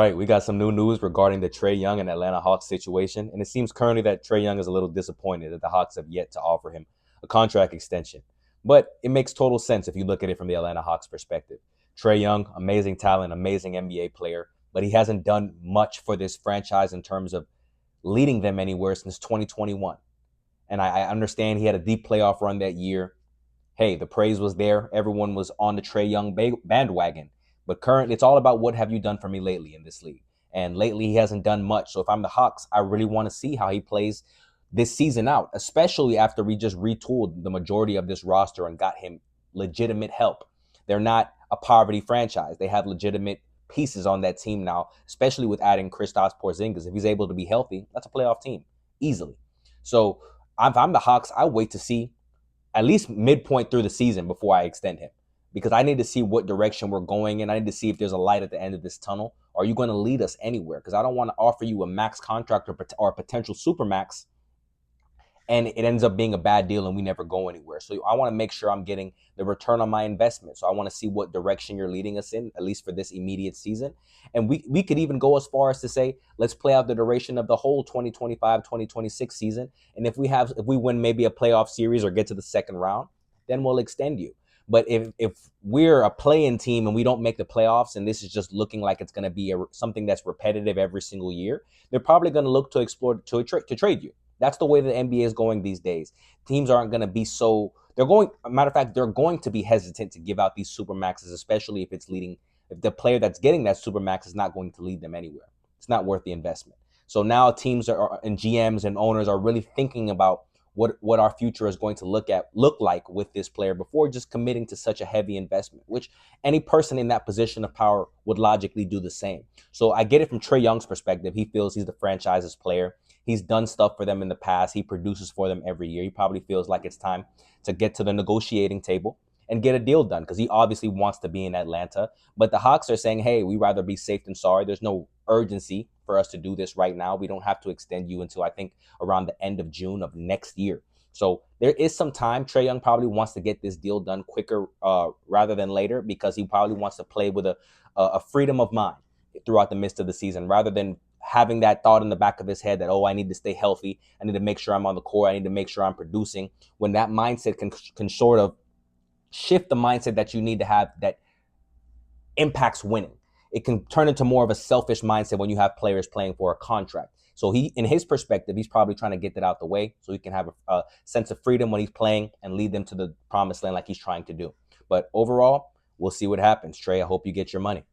All right, we got some new news regarding the Trae Young and Atlanta Hawks situation, and it seems currently that Trae Young is a little disappointed that the Hawks have yet to offer him a contract extension. But it makes total sense if you look at it from the Atlanta Hawks perspective. Trae Young, amazing talent, amazing NBA player, but he hasn't done much for this franchise in terms of leading them anywhere since 2021. And I understand he had a deep playoff run that year. Hey, the praise was there. Everyone was on the Trae Young bandwagon. But currently, it's all about what have you done for me lately in this league. And lately, he hasn't done much. So if I'm the Hawks, I really want to see how he plays this season out, especially after we just retooled the majority of this roster and got him legitimate help. They're not a poverty franchise. They have legitimate pieces on that team now, especially with adding Kristaps Porzingis. If he's able to be healthy, that's a playoff team easily. So if I'm the Hawks, I wait to see at least midpoint through the season before I extend him, because I need to see what direction we're going in. I need to see if there's a light at the end of this tunnel. Are you going to lead us anywhere? Because I don't want to offer you a max contract or a potential super max, and it ends up being a bad deal and we never go anywhere. So I want to make sure I'm getting the return on my investment. So I want to see what direction you're leading us in, at least for this immediate season. And we could even go as far as to say, let's play out the duration of the whole 2025-2026 season. And if we win maybe a playoff series or get to the second round, then we'll extend you. But if we're a play-in team and we don't make the playoffs, and this is just looking like it's going to be something that's repetitive every single year, they're probably going to look to explore to trade you. That's the way the NBA is going these days. Teams aren't going to be so. Matter of fact, they're going to be hesitant to give out these super maxes, especially if the player that's getting that super max is not going to lead them anywhere. It's not worth the investment. So now teams and GMs and owners are really thinking about what our future is going to look like with this player before just committing to such a heavy investment, which any person in that position of power would logically do the same. So I get it from Trae Young's perspective. He feels he's the franchise's player. He's done stuff for them in the past. He produces for them every year. He probably feels like it's time to get to the negotiating table and get a deal done, because he obviously wants to be in Atlanta. But the Hawks are saying, hey, we'd rather be safe than sorry. There's no urgency for us to do this right now. We don't have to extend you until I think around the end of June of next year. So there is some time. Trae Young probably wants to get this deal done quicker rather than later, because he probably wants to play with a freedom of mind throughout the midst of the season, rather than having that thought in the back of his head that, oh, I need to stay healthy. I need to make sure I'm on the court. I need to make sure I'm producing. When that mindset can sort of shift the mindset that you need to have that impacts winning. It can turn into more of a selfish mindset when you have players playing for a contract. So in his perspective, he's probably trying to get that out the way so he can have a sense of freedom when he's playing and lead them to the promised land like he's trying to do. But overall, we'll see what happens. Trae, I hope you get your money.